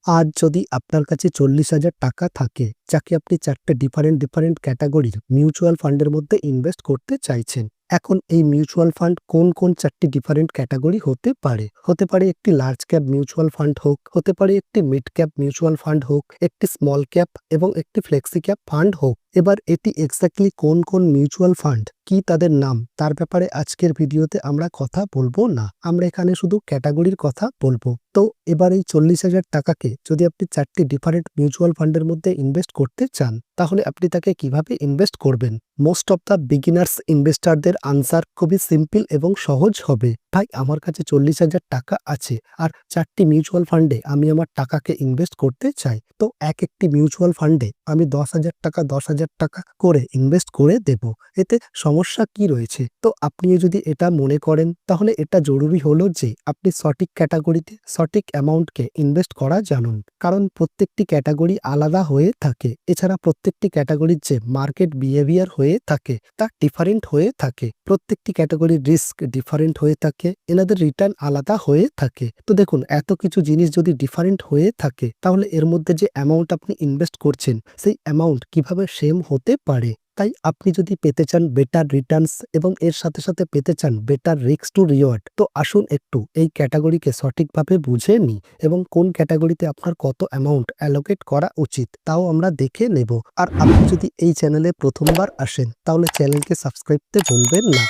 আজ যদি আপনার কাছে 40,000 টাকা থাকে, যাকে আপনি 4 টে ডিফারেন্ট ক্যাটেগরির মিউচুয়াল ফান্ডের মধ্যে ইনভেস্ট করতে চাইছেন। এখন এই মিউচুয়াল ফান্ড কোন 4 টি ডিফারেন্ট ক্যাটেগরি হতে পারে? হতে পারে একটি লার্জ ক্যাপ মিউচুয়াল ফান্ড হোক, হতে পারে একটি মিড ক্যাপ মিউচুয়াল ফান্ড হোক, একটি স্মল ক্যাপ এবং একটি ফ্লেক্সি ক্যাপ ফান্ড হোক। এবার এটি এক্সাক্টলি কোন মিউচুয়াল ফান্ড, কি তাদের নাম, তার ব্যাপারে আজকের ভিডিওতে আমরা কথা বলবো না। আমরা এখানে শুধু ক্যাটাগরির কথা বলবো। তো এবার এই 40,000 টাকাকে যদি আপনি 4 টি ডিফারেন্ট মিউচুয়াল ফান্ডের মধ্যে ইনভেস্ট করতে চান, তাহলে আপনি তাকে কিভাবে ইনভেস্ট করবেন? মোস্ট অফ দ্য বিগিনার্স ইনভেস্টারদের আনসার খুবই সিম্পল এবং সহজ হবে। ভাই, আমার কাছে 40,000 টাকা আছে আর 4 টি মিউচুয়াল ফান্ডে আমি আমার টাকাকে ইনভেস্ট করতে চাই। তো একটি মিউচুয়াল ফান্ডে আমি 10,000 টাকা করে ইনভেস্ট করে দেব। এতে সমস্যা কি রয়েছে? তো আপনি যদি এটা মনে করেন, তাহলে এটা জরুরি হলো যে আপনি সঠিক ক্যাটাগরিতে সঠিক অ্যামাউন্টকে ইনভেস্ট করা জানুন। কারণ প্রত্যেকটি ক্যাটাগরি আলাদা হয়ে থাকে। এছাড়া প্রত্যেকটি ক্যাটাগরির যে মার্কেট বিহেভিয়ার হয়ে থাকে তা ডিফারেন্ট হয়ে থাকে। প্রত্যেকটি ক্যাটাগরির রিস্ক ডিফারেন্ট হয়ে থাকে, এনাদের রিটার্ন আলাদা হয়ে থাকে। তো দেখুন, এত কিছু জিনিস যদি ডিফারেন্ট হয়ে থাকে, তাহলে এর মধ্যে যে অ্যামাউন্ট আপনি ইনভেস্ট করছেন, সেই অ্যামাউন্ট কিভাবে সেম হতে পারে? তাই আপনি যদি পেতে চান বেটার রিটার্নস এবং এর সাথে সাথে পেতে চান বেটার রিস্ক টু রিওয়ার্ড, তো আসুন একটু এই ক্যাটাগরিকে সঠিকভাবে বুঝে নিই এবং কোন ক্যাটাগরিতে আপনার কত অ্যামাউন্ট অ্যালোকেট করা উচিত তাও আমরা দেখে নেব। আর আপনি যদি এই চ্যানেলে প্রথমবার আসেন, তাহলে চ্যানেলকে সাবস্ক্রাইব করতে ভুলবেন না।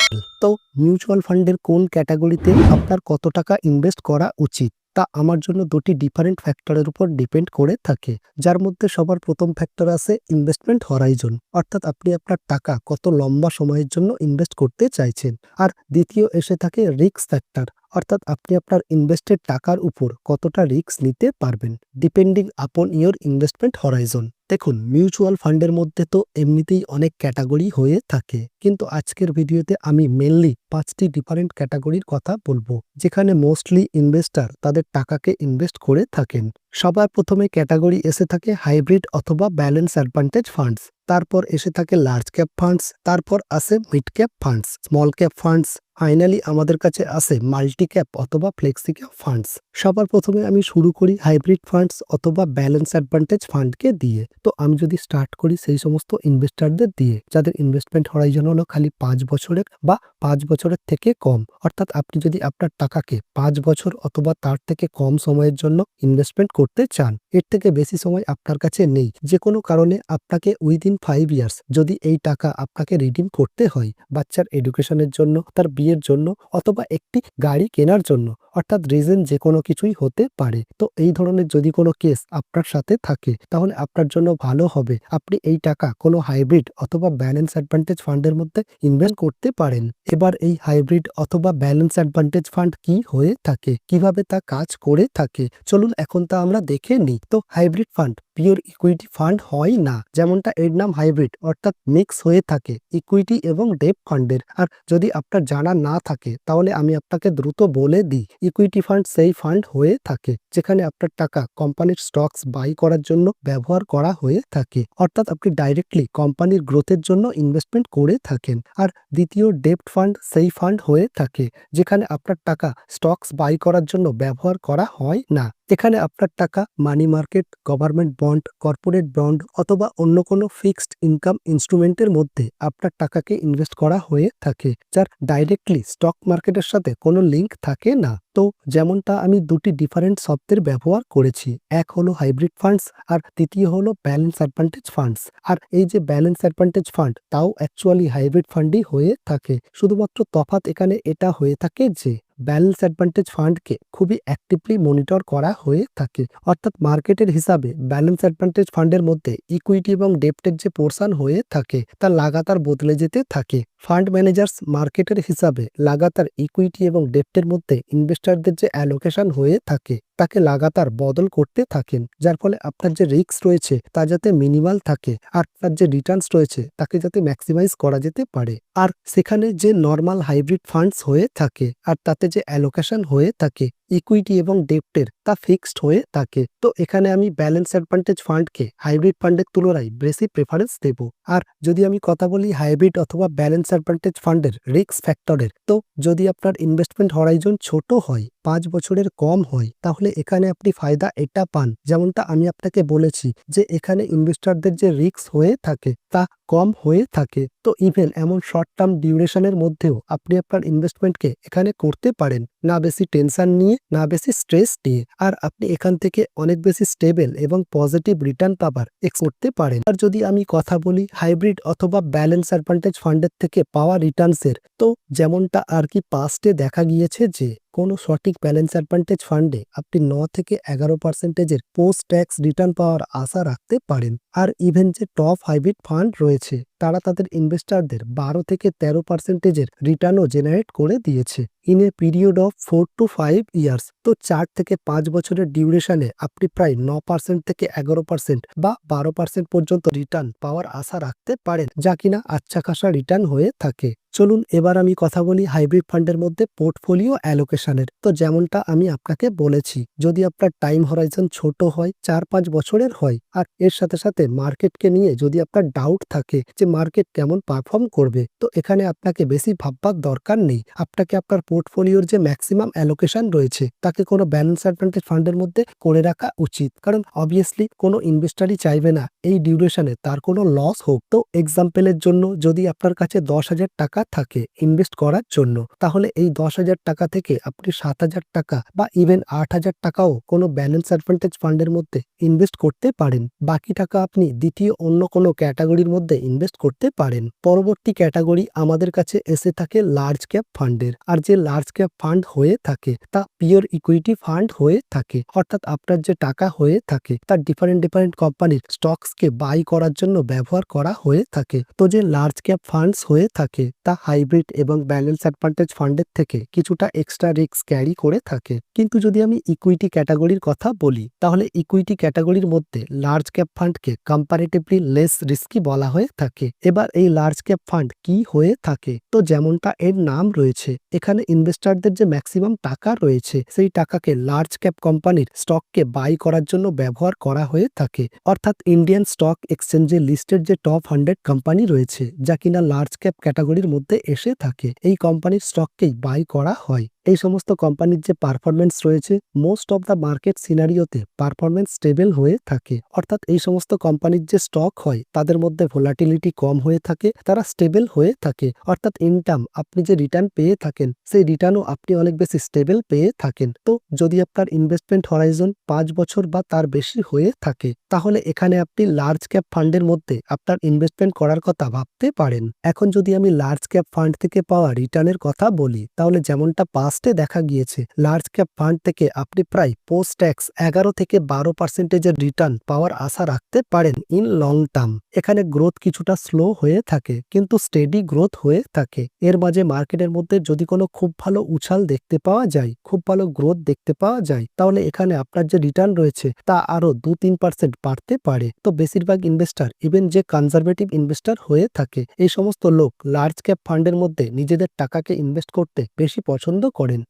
তো মিউচুয়াল ফান্ডের কোন ক্যাটাগরিতে আপনার কত টাকা ইনভেস্ট করা উচিত, তা আমার জন্য দুটি ডিফারেন্ট ফ্যাক্টরের উপর ডিপেন্ড করে থাকে। যার মধ্যে সবার প্রথম ফ্যাক্টর আছে ইনভেস্টমেন্ট হরাইজন, অর্থাৎ আপনি আপনার টাকা কত লম্বা সময়ের জন্য ইনভেস্ট করতে চাইছেন। আর দ্বিতীয় এসে থাকে রিস্ক ফ্যাক্টর, অর্থাৎ আপনি আপনার ইনভেস্টেড টাকার উপর কতটা রিস্ক নিতে পারবেন, ডিপেন্ডিং আপন ইওর ইনভেস্টমেন্ট হরাইজন। দেখুন, মিউচুয়াল ফান্ডের মধ্যে তো এমনিতেই অনেক ক্যাটাগরি হয়ে থাকে, কিন্তু আজকের ভিডিওতে আমি মেনলি 5টি ডিফারেন্ট ক্যাটাগরির কথা বলবো, যেখানে মোস্টলি ইনভেস্টার তাদের টাকাকে ইনভেস্ট করে থাকেন। সবার প্রথমে ক্যাটাগরি এসে থাকে হাইব্রিড অথবা ব্যালেন্স অ্যাডভান্টেজ ফান্ডস, তারপর এসে থাকে লার্জ ক্যাপ ফান্ডস, তারপর আসে mid cap funds, small cap funds, finally আমাদের কাছে আসে মাল্টি ক্যাপ অথবা ফ্লেক্সি ক্যাপ ফান্ডস। সবার প্রথমে আমি শুরু করি হাইব্রিড ফান্ডস অথবা ব্যালেন্স অ্যাডভান্টেজ ফান্ডকে দিয়ে। তো আমি যদি স্টার্ট করি সেই সমস্ত ইনভেস্টারদের দিয়ে যাদের ইনভেস্টমেন্ট হরাইজন হলো খালি 5 বছরের বা 5 বছরের থেকে কম, অর্থাৎ আপনি যদি আপনার টাকাকে 5 বছর অথবা তার থেকে কম সময়ের জন্য ইনভেস্টমেন্ট করতে চান, এর থেকে বেশি সময় আপনার কাছে নেই, যে কোনো কারণে আপনাকে উইদিন 5 ইয়ার্স যদি এই টাকা আপনাকে রিডিম করতে হয়, বাচ্চার এডুকেশনের জন্য, তার বিয়ের জন্য অথবা একটি গাড়ি কেনার জন্য, অর্থাৎ রিজন যে কোনো কিছুই হতে পারে। তো এই ধরনের যদি কোনো কেস আপনার সাথে থাকে, তাহলে আপনার জন্য ভালো হবে আপনি এই টাকা কোনো হাইব্রিড অথবা ব্যালেন্স অ্যাডভান্টেজ ফান্ডের মধ্যে ইনভেস্ট করতে পারেন। এবার এই হাইব্রিড অথবা ব্যালেন্স অ্যাডভান্টেজ ফান্ড কি হয়ে থাকে, কিভাবে তা কাজ করে থাকে, চলুন এখন তা আমরা দেখে নিই। তো hybrid fund pure equity fund হয় না, যেমনটা এর নাম হাইব্রিড, অর্থাৎ মিক্স হয়ে থাকে ইকুইটি এবং ডেট ফান্ডের। আর যদি আপনার জানা না থাকে, তাহলে আমি আপনাকে দ্রুত বলে দিই, ইকুইটি ফান্ড সেই ফান্ড হয়ে থাকে যেখানে আপনার টাকা কোম্পানির স্টকস বাই করার জন্য ব্যবহার করা হয়ে থাকে, অর্থাৎ আপনি ডাইরেক্টলি কোম্পানির গ্রোথের জন্য ইনভেস্টমেন্ট করে থাকেন। আর দ্বিতীয় ডেপ্ট ফান্ড সেই ফান্ড হয়ে থাকে যেখানে আপনার টাকা স্টকস বাই করার জন্য ব্যবহার করা হয় না। এখানে আপনার টাকা money market, government bond, corporate bond অথবা অন্য কোনো ফিক্সড ইনকাম ইনস্ট্রুমেন্টের মধ্যে আপনার টাকাকে ইনভেস্ট করা হয়ে থাকে, যার ডাইরেক্টলি স্টক মার্কেটের সাথে কোনো লিঙ্ক থাকে না। তো যেমনটা আমি দুটি ডিফারেন্ট শব্দের ব্যবহার করেছি, এক হলো হাইব্রিড ফান্ডস আর দ্বিতীয় হলো ব্যালেন্স অ্যাডভান্টেজ ফান্ডস। আর এই যে ব্যালেন্স অ্যাডভান্টেজ ফান্ড, তাও অ্যাকচুয়ালি হাইব্রিড ফান্ডই হয়ে থাকে, শুধুমাত্র তফাৎ এখানে এটা হয়ে থাকে যে ব্যালেন্স অ্যাডভান্টেজ ফান্ডকে খুবই অ্যাক্টিভলি মনিটর করা হয়ে থাকে, অর্থাৎ মার্কেটের হিসাবে ব্যালেন্স অ্যাডভান্টেজ ফান্ডের মধ্যে ইকুইটি এবং ডেপ্টের যে পোর্শন হয়ে থাকে তা লাগাতার বদলে যেতে থাকে। ফান্ড ম্যানেজার্স মার্কেটের হিসাবে লাগাতার ইকুইটি এবং ডেপ্টের মধ্যে ইনভেস্টারদের যে অ্যালোকেশন হয়ে থাকে তাকে লাগাতার বদল করতে থাকেন, যার ফলে আপনার যে রিস্ক রয়েছে তা যাতে মিনিমাল থাকে আর তার যে রিটার্নস রয়েছে তাকে যাতে ম্যাক্সিমাইজ করা যেতে পারে। আর সেখানে যে নর্মাল হাইব্রিড ফান্ডস হয়ে থাকে আর তাতে যে অ্যালোকেশন হয়ে থাকে ইকুইটি এবং ডেপ্টের, তা ফিক্সড হয়ে থাকে। তো এখানে আমি ব্যালেন্স অ্যাডভান্টেজ ফান্ডকে হাইব্রিড ফান্ডের তুলনায় বেশি প্রেফারেন্স দেব। আর যদি আমি কথা বলি হাইব্রিড অথবা ব্যালেন্স অ্যাডভান্টেজ ফান্ডের রিস্ক ফ্যাক্টরের, তো যদি আপনার ইনভেস্টমেন্ট হরাইজন ছোট হয় 5 বছরের কম হয় তাহলে এখানে আপনি ফায়দা এটা পান, যেমনটা আমি আপনাকে বলেছি যে এখানে ইনভেস্টরদের যে রিস্ক হয়ে থাকে তা কম হয়ে থাকে। তো ইভেন এমন শর্ট টার্ম ডিউরেশনের মধ্যেও আপনি আপনার ইনভেস্টমেন্টকে এখানে করতে পারেন, না বেশি টেনশন নিয়ে, না বেশি স্ট্রেস নিয়ে। আর আপনি এখান থেকে অনেক বেশি স্টেবল এবং পজিটিভ রিটার্ন পাবার করতে পারেন। আর যদি আমি কথা বলি হাইব্রিড অথবা ব্যালেন্স অ্যাডভান্টেজ ফান্ডের থেকে পাওয়া রিটার্নসের, তো যেমনটা আর কি পাস্টে দেখা গিয়েছে যে কোনো সঠিক ব্যালেন্স অ্যাডভান্টেজ ফান্ডে আপনি 9 থেকে 11% পোস্ট ট্যাক্স রিটার্ন পাওয়ার আশা রাখতে পারেন। আর ইভেন যে টপ হাইব্রিড ফান্ড রয়েছে তারা তাদের ইনভেস্টরদের 12 থেকে 13% রিটার্নও জেনারেট করে দিয়েছে in a period of 4 to 5 years. তো 4 থেকে 5 বছরের ডিউরেশনে আপনি প্রায় 9% থেকে 11% বা 12% পর্যন্ত রিটার্ন পাওয়ার আশা রাখতে পারেন, যা কিনা আচ্ছা খাসা রিটার্ন হয়ে থাকে। চলুন এবার আমি কথা বলি হাইব্রিড ফান্ডের মধ্যে পোর্টফোলিও অ্যালোকেশনের। তো যেমনটা আমি আপনাকে বলেছি, যদি আপনার টাইম হরাইজন ছোট হয়, 4-5 বছরের হয়, আর এর সাথে সাথে মার্কেটকে নিয়ে যদি আপনার ডাউট থাকে যে মার্কেট কেমন পারফর্ম করবে, তো এখানে আপনাকে বেশি ভাববার দরকার নেই। আপনাকে আপনার পোর্টফোলিওর যে ম্যাক্সিমাম অ্যালোকেশন রয়েছে তাকে কোনো ব্যালেন্স অ্যাডভান্টেজ ফান্ডের মধ্যে করে রাখা উচিত, কারণ অবভিয়াসলি কোনো ইনভেস্টারই চাইবে না এই ডিউরেশনে তার কোনো লস হোক। তো এক্সাম্পলের জন্য যদি আপনার কাছে 10,000 টাকা থাকে ইনভেস্ট করার জন্য, তাহলে এই 10,000 টাকা থেকে আপনি 7,000 টাকা বা ইভেন 8,000 টাকাও কোনো ব্যালেন্স অ্যাডভান্টেজ ফান্ডের মধ্যে ইনভেস্ট করতে পারেন। বাকি টাকা আপনি দ্বিতীয় অন্য কোনো ক্যাটাগরির মধ্যে ইনভেস্ট করতে পারেন। পরবর্তী ক্যাটাগরি আমাদের কাছে এসে থাকে লার্জ ক্যাপ ফান্ডের। আর যে লার্জ ক্যাপ ফান্ড হয়ে থাকে তা পিওর ইকুইটি ফান্ড হয়ে থাকে, অর্থাৎ আপনার যে টাকা হয়ে থাকে তা ডিফারেন্ট কোম্পানির স্টকসকে বাই করার জন্য ব্যবহার করা হয়ে থাকে। তো যে লার্জ ক্যাপ ফান্ডস হয়ে থাকে তা হাইব্রিড এবং ব্যালেন্স অ্যাডভান্টেজ ফান্ডের থেকে কিছুটা এক্সট্রা রিস্ক ক্যারি করে থাকে। কিন্তু যদি আমি ইকুইটি ক্যাটাগরির কথা বলি, তাহলে ইকুইটি ক্যাটাগরির মধ্যে লার্জ ক্যাপ ফান্ডকে কম্পারেটিভলি লেস রিস্কি বলা হয়ে থাকে। এবার এই লার্জ ক্যাপ ফান্ড কি হয়ে থাকে, তো যেমনটা এর নাম রয়েছে, এখানে ইনভেস্টরদের যে ম্যাক্সিমাম টাকা রয়েছে সেই টাকাকে লার্জ ক্যাপ কোম্পানির স্টককে বাই করার জন্য ব্যবহার করা হয়ে থাকে। অর্থাৎ ইন্ডিয়ান স্টক এক্সচেঞ্জে লিস্টেড যে টপ 100 কোম্পানি রয়েছে যা কিনা লার্জ ক্যাপ ক্যাটাগরির মধ্যে এসে থাকে, এই কোম্পানির স্টককেই বাই করা হয়। এই সমস্ত কোম্পানির যে পারফরমেন্স রয়েছে মোস্ট অফ দ্য মার্কেট সিনারিওতে পারফরমেন্স স্টেবল হয়ে থাকে। অর্থাৎ এই সমস্ত কোম্পানির যে স্টক হয় তাদের মধ্যে ভোলাটিলিটি কম হয়ে থাকে, তারা স্টেবল হয়ে থাকে। অর্থাৎ ইনকাম আপনি যে রিটার্ন পেয়ে থাকেন সেই রিটার্নও আপনি অনেক বেশি স্টেবল পেয়ে থাকেন। তো যদি আপনার ইনভেস্টমেন্ট হরাইজন 5 বছর বা তার বেশি হয়ে থাকে, তাহলে এখানে আপনি লার্জ ক্যাপ ফান্ডের মধ্যে আপনার ইনভেস্টমেন্ট করার কথা ভাবতে পারেন। এখন যদি আমি লার্জ ক্যাপ ফান্ড থেকে পাওয়া রিটার্নের কথা বলি, তাহলে যেমনটা পাস্টে দেখা গিয়েছে লার্জ ক্যাপ ফান্ড থেকে আপনি প্রায় পোস্ট ট্যাক্স 11 থেকে 12% রিটার্ন পাওয়ার আশা রাখতে পারেন ইন লং টার্ম। এখানে গ্রোথ কিছুটা স্লো হয়ে থাকে কিন্তু স্টেডি গ্রোথ হয়ে থাকে। এর মাঝে মার্কেটের মধ্যে যদি কোনো খুব ভালো উছাল দেখতে পাওয়া যায়, খুব ভালো গ্রোথ দেখতে পাওয়া যায়, তাহলে এখানে আপনার যে রিটার্ন রয়েছে তা আরো 2-3% বাড়তে পারে। তো বেশিরভাগ ইনভেস্টর, ইভেন যে কনজারভেটিভ ইনভেস্টর হয়ে থাকে, এই সমস্ত লোক লার্জ ক্যাপ ফান্ডের মধ্যে নিজেদের টাকাকে ইনভেস্ট করতে বেশি পছন্দ করেন।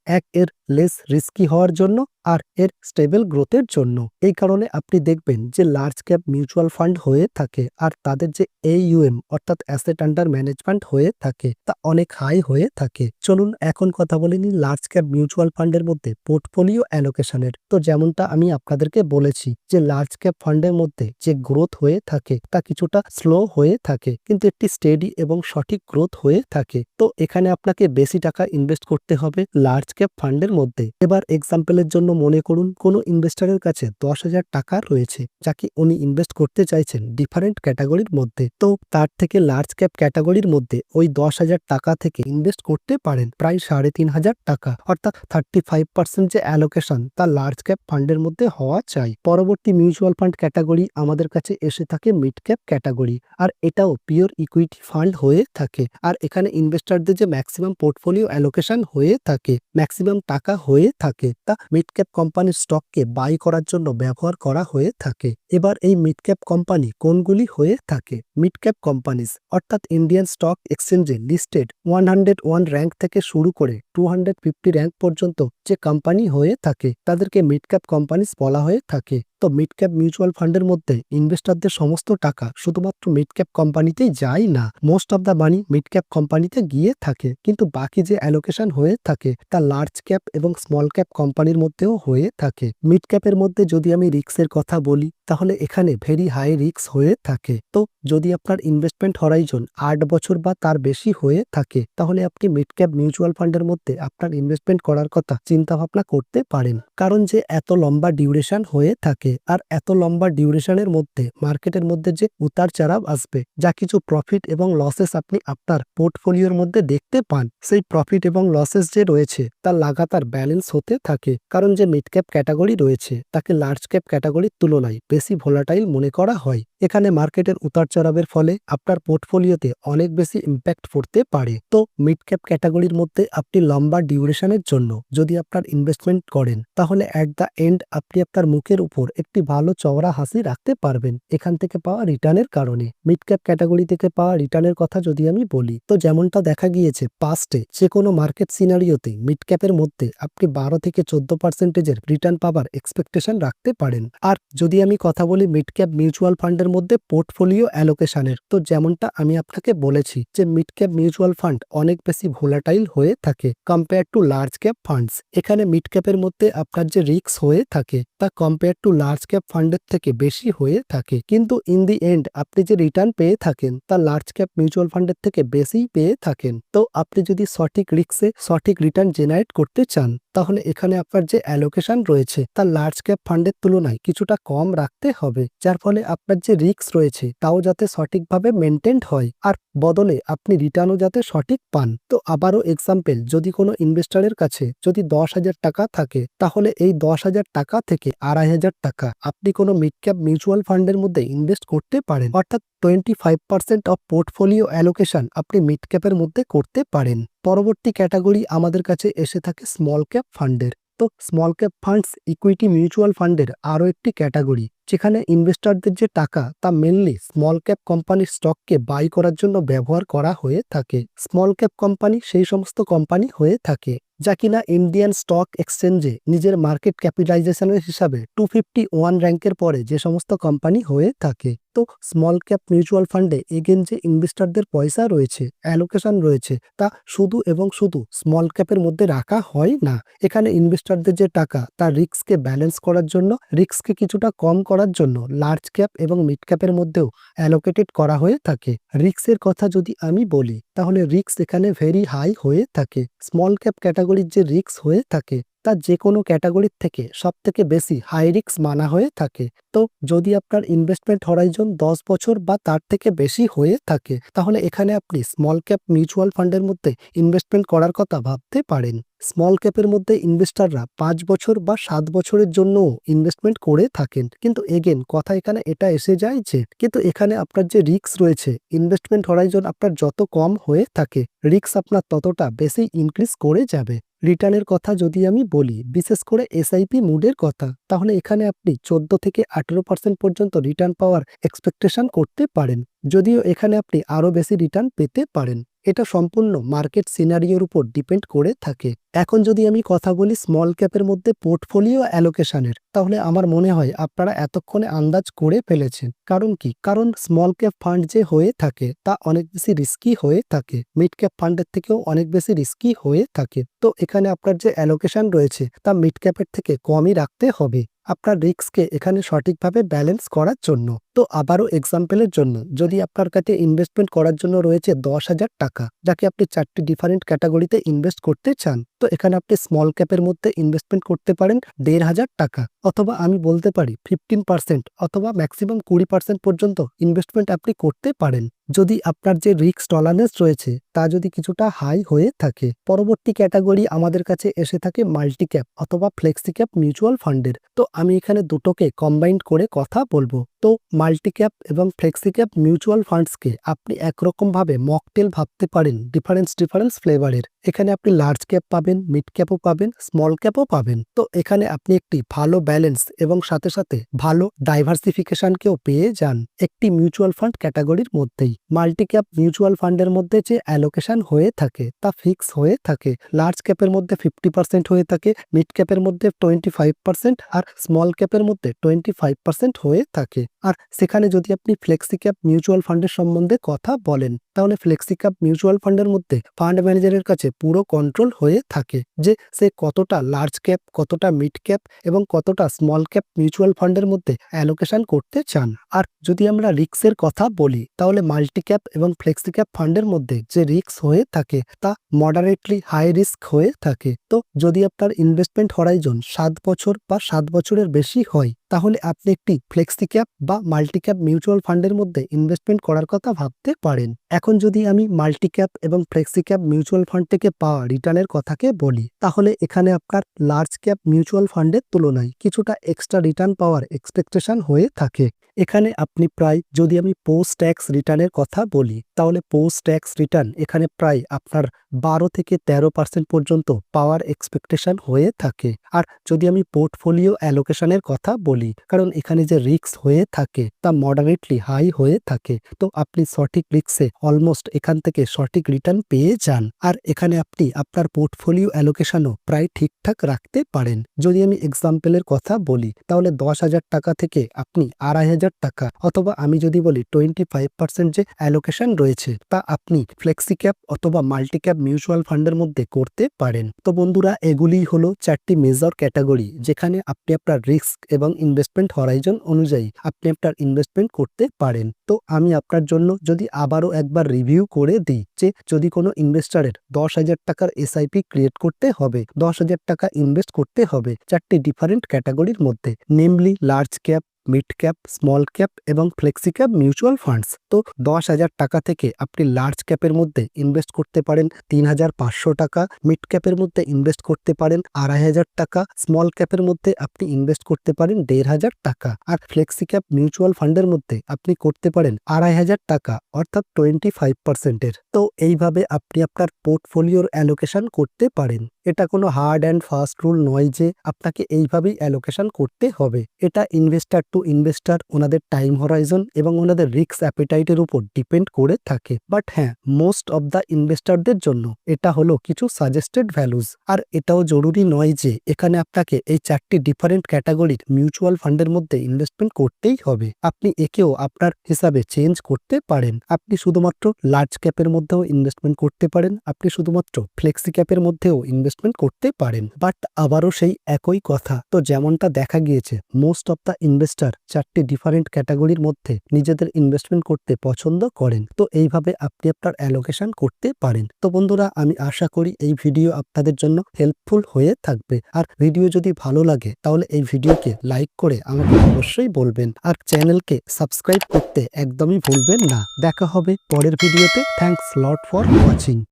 এর লেস রিস্কি হওয়ার জন্য আর এর স্টেবল গ্রোথের জন্য। এই কারণে আপনি দেখবেন যে লার্জ ক্যাপ মিউচুয়াল ফান্ড হয়ে থাকে আর তাদের যে AUM অর্থাৎ অ্যাসেট আন্ডার ম্যানেজমেন্ট হয়ে থাকে তা অনেক হাই হয়ে থাকে। চলুন এখন কথা বলে নিই লার্জ ক্যাপ মিউচুয়াল ফান্ডের মধ্যে পোর্টফোলিও অ্যালোকেশনের। তো যেমনটা আমি আপনাদেরকে বলেছি যে লার্জ ক্যাপ ফান্ডের মধ্যে যে গ্রোথ হয়ে থাকে তা কিছুটা স্লো হয়ে থাকে কিন্তু একটি স্টেডি এবং সঠিক গ্রোথ হয়ে থাকে। তো এখানে আপনাকে বেশি টাকা ইনভেস্ট করতে হবে লার্জ ক্যাপ ফান্ডের মধ্যে। এবার এক্সাম্পলের জন্য মনে করুন কোনো ইনভেস্টরের কাছে 10,000 টাকা রয়েছে যাকে উনি ইনভেস্ট করতে চাইছেন ডিফারেন্ট ক্যাটাগরির মধ্যে। তো তার থেকে লার্জ ক্যাপ ক্যাটাগরির মধ্যে ওই 10,000 টাকা থেকে ইনভেস্ট করতে পারেন প্রায় 3,500 টাকা, অর্থাৎ 35% যে অ্যালোকেশন তা লার্জ ক্যাপ ফান্ডের মধ্যে হওয়া চাই। পরবর্তী মিউচুয়াল ফান্ড ক্যাটাগরি আমাদের কাছে এসে থাকে মিড ক্যাপ ক্যাটাগরি, আর এটাও পিওর ইকুইটি ফান্ড হয়ে থাকে। আর এখানে ইনভেস্টরদের যে ম্যাক্সিমাম পোর্টফোলিও অ্যালোকেশন হয়ে থাকে, ম্যাক্সিমাম টাকা হয়ে থাকে, তা মিড ক্যাপ কোম্পানির স্টককে বাই করার জন্য ব্যবহার করা হয়ে থাকে। এবার এই মিড ক্যাপ কোম্পানি কোনগুলি হয়ে থাকে? মিড ক্যাপ কোম্পানিজ অর্থাৎ ইন্ডিয়ান স্টক এক্সচেঞ্জে লিস্টেড 101 র্যাঙ্ক থেকে শুরু করে 250 র্যাঙ্ক পর্যন্ত যে কোম্পানি হয়ে থাকে তাদেরকে মিড ক্যাপ কোম্পানিজ বলা হয়ে থাকে। তো মিড ক্যাপ মিউচুয়াল ফান্ডের মধ্যে ইনভেস্টরদের সমস্ত টাকা শুধুমাত্র মিড ক্যাপ কোম্পানিতেই যায় না, most of the money mid cap কোম্পানিতে গিয়ে থাকে, কিন্তু বাকি যে অ্যালোকেশন হয়ে থাকে তা লার্জ ক্যাপ এবং স্মল ক্যাপ কোম্পানির মধ্যেও হয়ে থাকে। মিড ক্যাপের মধ্যে যদি আমি রিস্কের কথা বলি তাহলে এখানে ভেরি হাই রিস্ক হয়ে থাকে। তো যদি আপনার ইনভেস্টমেন্ট হরাইজন 8 বছর বা তার বেশি হয়ে থাকে তাহলে আপনি মিড ক্যাপ মিউচুয়াল ফান্ডের মধ্যে আপনার ইনভেস্টমেন্ট করার কথা চিন্তা ভাবনা করতে পারেন, কারণ যে এত লম্বা ডিউরেশন হয়ে থাকে আর এত লম্বা ডিউরেশনের মধ্যে মার্কেটের মধ্যে যে উতার চড়াও আসবে, যা কিছু প্রফিট এবং লসেস আপনি আপনার পোর্টফোলিওর মধ্যে দেখতে পান, সেই প্রফিট এবং লসেস যে রয়েছে তা লাগাতার ব্যালেন্স হতে থাকে, কারণ যে মিড ক্যাপ ক্যাটাগরি রয়েছে তাকে লার্জ ক্যাপ ক্যাটাগরির তুলনায় বেশি ভোলাটাইল মনে করা হয়। এখানে মার্কেটের উতার চড়াবের ফলে আপনার পোর্টফোলিওতে অনেক বেশি ইম্প্যাক্ট পড়তে পারে। তো মিড ক্যাপ ক্যাটাগরির মধ্যে আপনি লম্বা ডিউরেশনের জন্য যদি আপনার ইনভেস্টমেন্ট করেন তাহলে অ্যাট দ্য এন্ড আপনি আপনার মুখের উপর একটি ভালো চওড়া হাসি রাখতে পারবেন এখান থেকে পাওয়া রিটার্নের কারণে। মিড ক্যাপ ক্যাটাগরি থেকে পাওয়া রিটার্নের কথা যদি আমি বলি তো যেমনটা দেখা গিয়েছে পাস্টে যে কোনো মার্কেট সিনারিওতে মিড ক্যাপের মধ্যে আপনি 12 থেকে 14% রিটার্ন পাবার এক্সপেকটেশন রাখতে পারেন। আর যদি আমি কথা বলি মিড ক্যাপ মিউচুয়াল ফান্ডের মধ্যে পোর্টফোলিও অ্যালোকেশনের, তো যেমনটা আমি আপনাকে বলেছি যে মিড ক্যাপ মিউচুয়াল ফান্ড অনেক বেশি ভোলাটাইল হয়ে থাকে compare to large cap funds. এখানে মিড ক্যাপের মধ্যে আপনার যে রিস্ক হয়ে থাকে তা কম্পেয়ার টু লার্জ ক্যাপ ফান্ডের থেকে বেশি হয়ে থাকে, কিন্তু ইন দি এন্ড আপনি যে রিটার্ন পেয়ে থাকেন তা লার্জ ক্যাপ মিউচুয়াল ফান্ডের থেকে বেশি পেয়ে থাকেন। তো আপনি যদি সঠিক রিস্কে সঠিক রিটার্ন জেনারেট করতে চান তাহলে এখানে আপনার যে অ্যালোকেশন রয়েছে তা লার্জ ক্যাপ ফান্ডের তুলনায় কিছুটা কম রাখতে হবে, যার ফলে আপনার যে রিস্ক রয়েছে তাও যাতে সঠিকভাবে মেনটেন্ড হয় আর বদলে আপনি রিটার্নও যাতে সঠিক পান। তো আবারও এক্সাম্পল, যদি কোনো ইনভেস্টরের কাছে যদি 10,000 টাকা থাকে তাহলে এই 10,000 টাকা থেকে 2,500 টাকা আপনি কোনো মিড ক্যাপ মিউচুয়াল ফান্ডের মধ্যে ইনভেস্ট করতে পারেন, অর্থাৎ 25% অফ পোর্টফোলিও অ্যালোকেশন আপনি মিড ক্যাপের মধ্যে করতে পারেন। পরবর্তী ক্যাটাগরি আমাদের কাছে এসে থাকে স্মল ক্যাপ ফান্ডের। তো small cap funds equity mutual ফান্ডের আরও একটি ক্যাটাগরি, যেখানে ইনভেস্টরদের যে টাকা তা মেনলি স্মল ক্যাপ কোম্পানির স্টককে বাই করার জন্য ব্যবহার করা হয়ে থাকে। স্মল ক্যাপ কোম্পানি সেই সমস্ত কোম্পানি হয়ে থাকে যা কিনা ইন্ডিয়ান স্টক এক্সচেঞ্জে নিজের মার্কেট ক্যাপিটালাইজেশনের হিসাবে 251 র্যাঙ্কের পরে যে সমস্ত কোম্পানি হয়ে থাকে। তো স্মল ক্যাপ মিউচুয়াল ফান্ডে এগেন যে ইনভেস্টরদের পয়সা রয়েছে, অ্যালোকেশন রয়েছে, তা শুধু এবং শুধু স্মল ক্যাপের মধ্যে রাখা হয় না। এখানে ইনভেস্টরদের যে টাকা তার রিস্ককে ব্যালেন্স করার জন্য, রিস্ককে কিছুটা কম করার জন্য লার্জ ক্যাপ এবং মিড ক্যাপের মধ্যেও অ্যালোকেটেড করা হয়ে থাকে। রিস্কের কথা যদি আমি বলি তাহলে রিস্ক এখানে ভেরি হাই হয়ে থাকে। স্মল ক্যাপ ক্যাটাগরির যে রিস্ক হয়ে থাকে তা যে কোনো ক্যাটাগরির থেকে সব থেকে বেশি হাই রিস্ক মানা হয়ে থাকে। তো যদি আপনার ইনভেস্টমেন্ট হরাইজন 10 বছর বা তার থেকে বেশি হয়ে থাকে তাহলে এখানে আপনি স্মল ক্যাপ মিউচুয়াল ফান্ডের মধ্যে ইনভেস্টমেন্ট করার কথা ভাবতে পারেন। স্মল ক্যাপের মধ্যে ইনভেস্টররা 5 বছর বা 7 বছরের জন্য ইনভেস্টমেন্ট করে থাকেন, কিন্তু এগেন কথা এখানে এটা এসে যায় যে কিন্তু এখানে আপনার যে রিস্ক রয়েছে, ইনভেস্টমেন্ট হরাইজন আপনার যত কম হয়ে থাকে রিস্ক আপনার ততটা বেশি ইনক্রিজ করে যাবে। রিটার্নের কথা যদি আমি বলি, বিশেষ করে এসআইপি মুডের কথা, তাহলে এখানে আপনি 14 থেকে 18% পর্যন্ত রিটার্ন পাওয়ার এক্সপেকটেশন করতে পারেন, যদিও এখানে আপনি আরও বেশি রিটার্ন পেতে পারেন। এটা সম্পূর্ণ মার্কেট সিনারিওর উপর ডিপেন্ড করে থাকে। এখন যদি আমি কথা বলি স্মল ক্যাপের মধ্যে পোর্টফোলিও অ্যালোকেশনের, তাহলে আমার মনে হয় আপনারা এতক্ষণে আন্দাজ করে ফেলেছেন। কারণ কি? কারণ স্মল ক্যাপ ফান্ড যে হয়ে থাকে তা অনেক বেশি রিস্কি হয়ে থাকে, মিড ক্যাপ ফান্ডের থেকেও অনেক বেশি রিস্কি হয়ে থাকে। তো এখানে আপনার যে অ্যালোকেশন রয়েছে তা মিড ক্যাপের থেকে কমই রাখতে হবে আপনার রিস্ককে এখানে সঠিকভাবে ব্যালেন্স করার জন্য। তো আবারও এক্সাম্পলের জন্য, যদি আপনার কাছে ইনভেস্টমেন্ট করার জন্য রয়েছে 10,000 টাকা, যাকে আপনি 4টি ডিফারেন্ট ক্যাটাগরিতে ইনভেস্ট করতে চান, তো এখানে আপনি স্মল ক্যাপের মধ্যে ইনভেস্টমেন্ট করতে পারেন 1,500 টাকা, অথবা আমি বলতে পারি 15% অথবা ম্যাক্সিমাম 20% পর্যন্ত ইনভেস্টমেন্ট আপনি করতে পারেন, যদি আপনার যে রিস্ক টলারেন্স রয়েছে তা যদি কিছুটা হাই হয়ে থাকে। পরবর্তী ক্যাটাগরি আমাদের কাছে এসে থাকে মাল্টি ক্যাপ অথবা ফ্লেক্সি ক্যাপ মিউচুয়াল ফান্ডের। তো আমি এখানে দুটোকে কম্বাইন্ড করে কথা বলবো। তো মাল্টি ক্যাপ এবং ফ্লেক্সি ক্যাপ মিউচুয়াল ফান্ডসকে আপনি একরকম ভাবে মকটেল ভাবতে পারেন, ডিফারেন্স ফ্লেভারের। এখানে আপনি লার্জ ক্যাপ পাবেন, মিড ক্যাপও পাবেন, স্মল ক্যাপও পাবেন। তো এখানে আপনি একটি ভালো ব্যালেন্স এবং সাথে সাথে ভালো ডাইভার্সিফিকেশনকেও পেয়ে যান একটি মিউচুয়াল ফান্ড ক্যাটাগরির মধ্যেই। মাল্টি ক্যাপ মিউচুয়াল ফান্ডের মধ্যে যে অ্যালোকেশন হয়ে থাকে তা ফিক্স হয়ে থাকে। লার্জ ক্যাপের মধ্যে 50% হয়ে থাকে, মিড ক্যাপের মধ্যে 25% আর স্মল ক্যাপের মধ্যে 25% হয়ে থাকে। আর সেখানে যদি আপনি ফ্লেক্সি ক্যাপ মিউচুয়াল ফান্ডের সম্বন্ধে কথা বলেন, তাহলে ফ্লেক্সি ক্যাপ মিউচুয়াল ফান্ডের মধ্যে ফান্ড ম্যানেজারের কাছে পুরো কন্ট্রোল হয়ে থাকে যে সে কতটা লার্জ ক্যাপ, কতটা মিড ক্যাপ এবং কতটা স্মল ক্যাপ মিউচুয়াল ফান্ডের মধ্যে অ্যালোকেশন করতে চান। আর যদি আমরা রিস্কের কথা বলি, তাহলে মাল্টি ক্যাপ এবং ফ্লেক্সি ক্যাপ ফান্ডের মধ্যে যে রিস্ক হয়ে থাকে তা মডারেটলি হাই রিস্ক হয়ে থাকে। তো যদি আপনার ইনভেস্টমেন্ট হরাইজন 7 বছর বা 7 বছরের বেশি হয়, তাহলে আপনি একটি ফ্লেক্সি ক্যাপ বা মাল্টি ক্যাপ মিউচুয়াল ফান্ডের মধ্যে ইনভেস্টমেন্ট করার কথা ভাবতে পারেন। এখন যদি আমি মাল্টি ক্যাপ এবং ফ্লেক্সি ক্যাপ মিউচুয়াল ফান্ড থেকে পাওয়া রিটার্নের কথাকে বলি, তাহলে এখানে আপনার লার্জ ক্যাপ মিউচুয়াল ফান্ডের তুলনায় কিছুটা এক্সট্রা রিটার্ন পাওয়ার এক্সপেকটেশন হয়ে থাকে। এখানে আপনি প্রায়, যদি আমি পোস্ট ট্যাক্স রিটার্নের কথা বলি, তাহলে পোস্ট ট্যাক্স রিটার্ন এখানে প্রায় আপনার 12 থেকে 13% পর্যন্ত পাওয়ার এক্সপেকটেশন হয়ে থাকে। আর যদি আমি পোর্টফোলিও অ্যালোকেশনের কথা বলি, কারণ এখানে যে রিস্ক হয়ে থাকে তা মডারেটলি হাই হয়ে থাকে, তো আপনি সঠিক রিস্কে অলমোস্ট এখান থেকে সঠিক রিটার্ন পেয়ে যান। আর এখানে আপনি আপনার পোর্টফোলিও অ্যালোকেশনও প্রায় ঠিকঠাক রাখতে পারেন। যদি আমি এক্সাম্পলের কথা বলি, তাহলে 10,000 টাকা থেকে আপনি 2,500 টাকা, অথবা আমি যদি বলি 25% যে অ্যালোকেশন রয়েছে তা আপনি ফ্লেক্সি ক্যাপ অথবা মাল্টি ক্যাপ মিউচুয়াল ফান্ডের মধ্যে করতে পারেন। তো বন্ধুরা, এগুলি হলো 4টি মেজর ক্যাটাগরি যেখানে আপনি আপনার রিস্ক এবং ইনভেস্টমেন্ট হরাইজন অনুযায়ী আপনি আপনার ইনভেস্টমেন্ট করতে পারেন। তো আমি আপনার জন্য যদি আবারও একবার রিভিউ করে দিই যে যদি কোনো ইনভেস্টারের 10,000 টাকার এসআইপি ক্রিয়েট করতে হবে, 10,000 টাকা ইনভেস্ট করতে হবে 4টি ডিফারেন্ট ক্যাটাগরির মধ্যে, namely large cap, mid cap, small cap এবং ফ্লেক্সি ক্যাপ মিউচুয়াল ফান্ডস। তো 10,000 টাকা থেকে আপনি লার্জ ক্যাপের মধ্যে ইনভেস্ট করতে পারেন 3,500 টাকা, মিড ক্যাপের মধ্যে ইনভেস্ট করতে পারেন 2,500 টাকা, স্মল ক্যাপের মধ্যে আপনি ইনভেস্ট করতে পারেন 1,500 টাকা, আর ফ্লেক্সি ক্যাপ মিউচুয়াল ফান্ডের মধ্যে আপনি করতে পারেন 2,500 টাকা, অর্থাৎ 25%-এর। তো এইভাবে আপনি আপনার পোর্টফোলিওর অ্যালোকেশন করতে পারেন। এটা কোনো হার্ড অ্যান্ড ফাস্ট রুল নয় যে আপনাকে এইভাবেই অ্যালোকেশন করতে হবে। এটা ইনভেস্টার টু ইনভেস্টার, ওনাদের টাইম হরাইজন এবং ওনাদের রিস্ক অ্যাপিটাইটের উপর ডিপেন্ড করে থাকে। বাট হ্যাঁ, মোস্ট অব দ্য ইনভেস্টারদের জন্য এটা হলো কিছু সাজেস্টেড ভ্যালুজ। আর এটাও জরুরি নয় যে এখানে আপনাকে এই 4টি ডিফারেন্ট ক্যাটাগরির মিউচুয়াল ফান্ডের মধ্যে ইনভেস্টমেন্ট করতেই হবে। আপনি একেও আপনার হিসাবে চেঞ্জ করতে পারেন। আপনি শুধুমাত্র লার্জ ক্যাপের মধ্যেও ইনভেস্টমেন্ট করতে পারেন, আপনি শুধুমাত্র ফ্লেক্সি ক্যাপের মধ্যেও ইনভেস্টমেন্ট করতে পারেন। বাট আবারও সেই একই কথা, তো যেমনটা দেখা গিয়েছে মোস্ট অফ দ্য ইনভেস্টার 4টি ডিফারেন্ট ক্যাটাগরির মধ্যে নিজেদের ইনভেস্টমেন্ট করতে পছন্দ করেন। তো এইভাবে আপনি আপনার অ্যালোকেশন করতে পারেন। তো বন্ধুরা, আমি আশা করি এই ভিডিও আপনাদের জন্য হেল্পফুল হয়ে থাকবে। আর ভিডিও যদি ভালো লাগে তাহলে এই ভিডিওকে লাইক করে আমাকে অবশ্যই বলবেন, আর চ্যানেলকে সাবস্ক্রাইব করতে একদমই ভুলবেন না। দেখা হবে পরের ভিডিওতে। Thanks lot for watching.